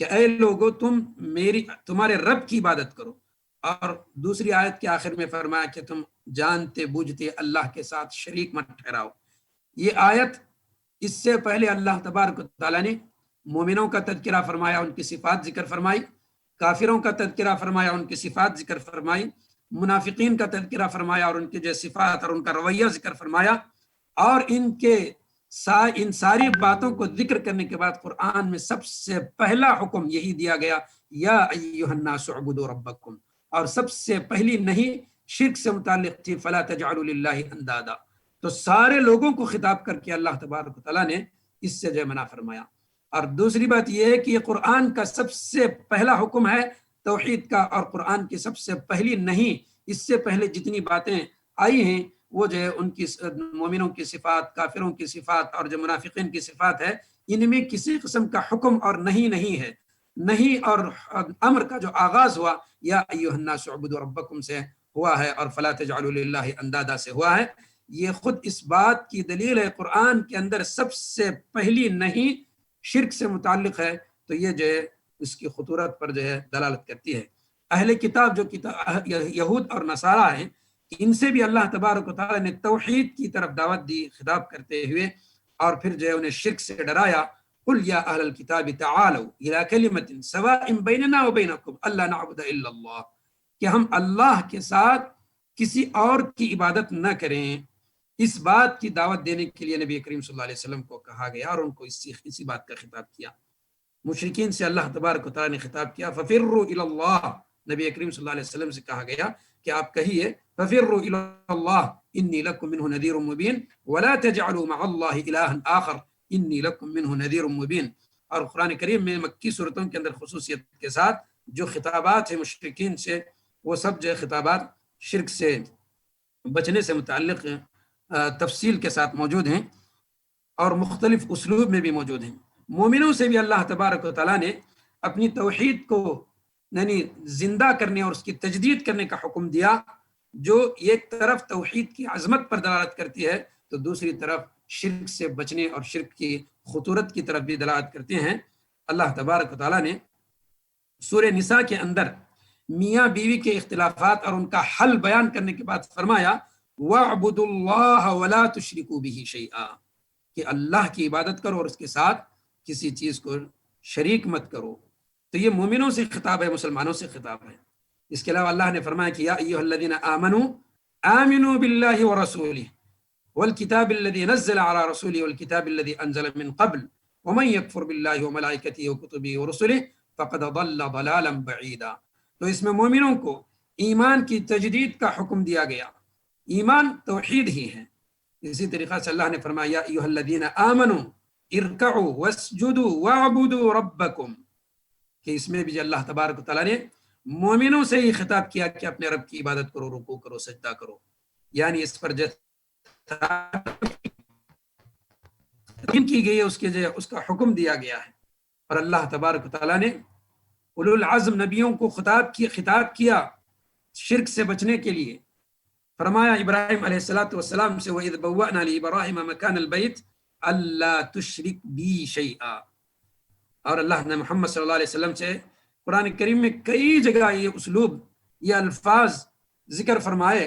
کہ اے لوگو تمہارے رب کی عبادت کرو، اور دوسری آیت کے آخر میں فرمایا کہ تم جانتے بوجھتے اللہ کے ساتھ شریک مت ٹھہراؤ۔ یہ آیت اس سے پہلے اللہ تبارک و تعالیٰ نے مومنوں کا تذکرہ فرمایا، ان کی صفات ذکر فرمائی، کافروں کا تذکرہ فرمایا، ان کی صفات ذکر فرمائی، منافقین کا تذکرہ فرمایا اور ان کی جو صفات اور ان کا رویہ ذکر فرمایا، اور ان ساری باتوں کو ذکر کرنے کے بعد قرآن میں سب سے پہلا حکم یہی دیا گیا، یا ایھا الناس اعبدوا ربکم، اور سب سے پہلی نہیں شرک سے متعلق تھی، فلا تجعلوا للہ اندادا، تو سارے لوگوں کو خطاب کر کے اللہ تبارک و تعالیٰ نے اس سے جو منع فرمایا۔ اور دوسری بات یہ ہے کہ یہ قرآن کا سب سے پہلا حکم ہے توحید کا، اور قرآن کی سب سے پہلی نہیں، اس سے پہلے جتنی باتیں آئی ہیں وہ جو ہے ان کی مومنوں کی صفات، کافروں کی صفات اور جو منافقین کی صفات ہے، ان میں کسی قسم کا حکم اور نہیں ہے۔ نہیں اور امر کا جو آغاز ہوا یا ایھا الناس اعبدوا ربکم سے ہوا ہے، اور فلا تجعلوا للہ اندادا سے ہوا ہے، یہ خود اس بات کی دلیل ہے قرآن کے اندر سب سے پہلی نہیں شرک سے متعلق ہے، تو یہ جو ہے اس کی خطورت پر جو ہے دلالت کرتی ہے۔ اہل کتاب جو یہود اور نصارہ ہیں، ان سے بھی اللہ تبارک و تعالیٰ نے توحید کی طرف دعوت دی خطاب کرتے ہوئے، اور پھر جو ہے انہیں شرک سے ڈرایا، قل یا اہل الکتاب تعالوا الی کلمۃ سواء بیننا وبینکم الا نعبد الا اللہ، کہ ہم اللہ کے ساتھ کسی اور کی عبادت نہ کریں۔ اس بات کی دعوت دینے کے لیے نبی کریم صلی اللہ علیہ وسلم کو کہا گیا، اور ان کو اسی بات کا خطاب کیا۔ مشرکین سے اللہ تبارک و تعالیٰ نے خطاب کیا، ففروا الی اللہ، نبی کریم صلی اللہ علیہ وسلم سے کہا گیا کہ آپ کہیے ففروا الی اللہ انی لکم منہ نذیر مبین ولا تجعلوا مع اللہ الہا آخر انی لکم منہ نذیر مبین۔ اور قرآن کریم میں مکی صورتوں کے اندر خصوصیت کے ساتھ جو خطابات ہیں مشرکین سے، وہ سب جو خطابات شرک سے بچنے سے متعلق تفصیل کے ساتھ موجود ہیں، اور مختلف اسلوب میں بھی موجود ہیں۔ مومنوں سے بھی اللہ تبارک و تعالیٰ نے اپنی توحید کو یعنی زندہ کرنے اور اس کی تجدید کرنے کا حکم دیا، جو ایک طرف توحید کی عظمت پر دلالت کرتی ہے تو دوسری طرف شرک سے بچنے اور شرک کی خطورت کی طرف بھی دلالت کرتے ہیں۔ اللہ تبارک و تعالیٰ نے سورہ نساء کے اندر میاں بیوی کے اختلافات اور ان کا حل بیان کرنے کے بعد فرمایا وَاعْبُدُوا اللَّهَ وَلَا تُشْرِكُوا بِهِ شَيْئًا، کہ اللہ کی عبادت کرو اور اس کے ساتھ کسی چیز کو شریک مت کرو۔ تو یہ مومنوں سے خطاب ہے، مسلمانوں سے خطاب ہے۔ اس کے علاوہ اللہ نے فرمایا کہ یا ایھا الذین آمنوا آمنوا باللہ ورسولہ والکتاب الذی نزل علی رسولہ والکتاب الذی انزل من قبل ومن یکفر باللہ وملائکتہ وکتبہ ورسلہ فقد ضل ضلالا بعیدا۔ تو اس میں مومنوں کو ایمان کی تجدید کا حکم دیا گیا، ایمان توحید ہی ہے۔ اسی طریقہ سے اللہ نے فرمایا یا ایھا الذین آمنوا ارکعوا واسجدوا واعبدوا ربکم، کہ اس میں بھی اللہ تبارک و تعالیٰ نے مومنوں سے ہی خطاب کیا کہ اپنے رب کی عبادت کرو، رکوع کرو، سجدہ کرو، یعنی اس پر جو کی گئی ہے اس کا حکم دیا گیا ہے۔ اور اللہ تبارک و تعالیٰ نے اولو العزم نبیوں کو خطاب کیا شرک سے بچنے کے لیے۔ فرمایا ابراہیم علیہ السلام سے وَإِذْ بَوَّأْنَا لِإِبْرَاهِيمَ مَكَانَ الْبَيْتِ أَلَّا تُشْرِكْ بِي شَيْئًا، اور اللہ نے محمد صلی اللہ علیہ وسلم سے قرآن کریم میں کئی جگہ یہ اسلوب، یہ الفاظ ذکر فرمائے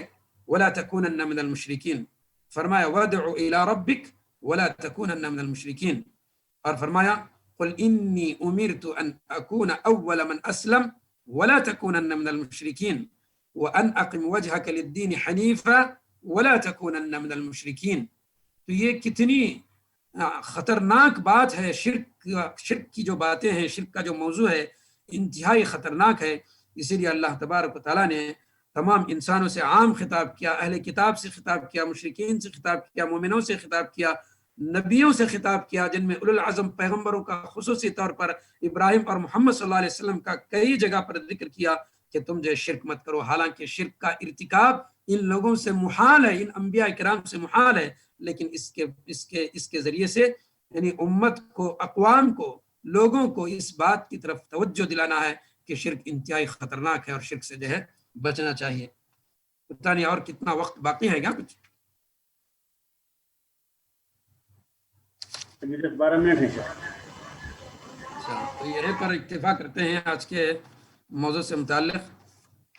وَلَا تَكُونَنَّ مِنَ الْمُشْرِكِينَ، فرمایا وَادْعُ إِلَىٰ رَبِّكَ وَلَا تَكُونَنَّ مِنَ الْمُشْرِكِينَ، اور فرمایا قُلْ إِنِّي أُمِرْتُ أَنْ أَكُونَ أَوَّلَ مَنْ أَسْلَمَ وَلَا تَكُونَنَّ مِنَ الْمُشْرِكِينَ وَأَنْ أَقِمْ وَجْهَكَ لِلدِّينِ حَنِيفًا وَلَا تَكُونَنَّ مِنَ الْمُشْرِكِينَ۔ تو یہ کتنی خطرناک بات ہے، شرک کی جو باتیں ہیں، شرک کا جو موضوع ہے انتہائی خطرناک ہے۔ اسی لیے اللہ تبارک و تعالیٰ نے تمام انسانوں سے عام خطاب کیا، اہل کتاب سے خطاب کیا، مشرکین سے خطاب کیا، مومنوں سے خطاب کیا، نبیوں سے خطاب کیا، جن میں اولو العزم پیغمبروں کا خصوصی طور پر ابراہیم اور محمد صلی اللہ علیہ وسلم کا کئی جگہ پر ذکر کیا کہ تم جو شرک مت کرو، حالانکہ شرک کا ارتکاب ان لوگوں سے محال ہے، ان انبیاء کرام سے محال ہے، لیکن اس کے ذریعے سے یعنی امت کو، اقوام کو، لوگوں کو اس بات کی طرف توجہ دلانا ہے کہ شرک انتہائی خطرناک ہے اور شرک سے جو ہے بچنا چاہیے۔ پتہ نہیں اور کتنا وقت باقی ہے کیا؟ کچھ 12 منٹ ہے۔ اچھا، تو یہیں پر اکتفا کرتے ہیں آج کے موضوع سے متعلق،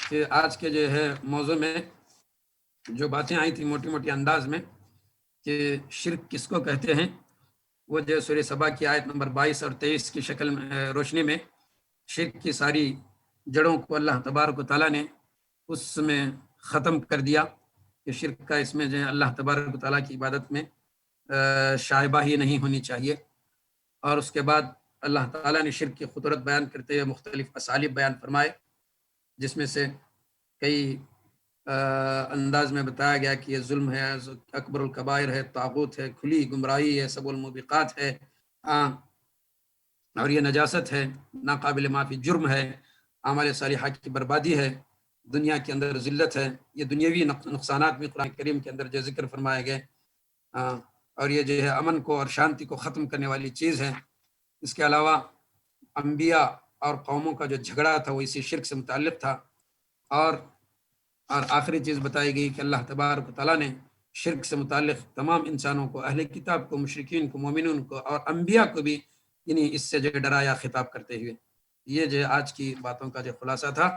کہ آج کے جو ہے موضوع میں جو باتیں آئی تھیں موٹی موٹی انداز میں کہ شرک کس کو کہتے ہیں، وہ جو سورہ سبا کی آیت نمبر 22 اور 23 کی شکل میں روشنی میں شرک کی ساری جڑوں کو اللہ تبارک و تعالیٰ نے اس میں ختم کر دیا کہ شرک کا اس میں جو ہے اللہ تبارک و تعالیٰ کی عبادت میں شائبہ ہی نہیں ہونی چاہیے۔ اور اس کے بعد اللہ تعالیٰ نے شرک کی خطورت بیان کرتے ہوئے مختلف اسالیب بیان فرمائے، جس میں سے کئی انداز میں بتایا گیا کہ یہ ظلم ہے، اکبر الکبائر ہے، طاغوت ہے، کھلی گمراہی ہے، سب الموبقات ہے، اور یہ نجاست ہے، ناقابل معافی جرم ہے، اعمال صالحہ کی بربادی ہے، دنیا کے اندر ذلت ہے۔ یہ دنیاوی نقصانات بھی قرآن کریم کے اندر جو ذکر فرمائے گئے، اور یہ جو ہے امن کو اور شانتی کو ختم کرنے والی چیز ہے۔ اس کے علاوہ انبیاء اور قوموں کا جو جھگڑا تھا وہ اسی شرک سے متعلق تھا، اور آخری چیز بتائی گئی کہ اللہ تبارک و تعالیٰ نے شرک سے متعلق تمام انسانوں کو، اہل کتاب کو، مشرکین کو، مومنون کو اور انبیاء کو بھی اس سے جو ڈرایا خطاب کرتے ہوئے۔ یہ جو آج کی باتوں کا جو خلاصہ تھا۔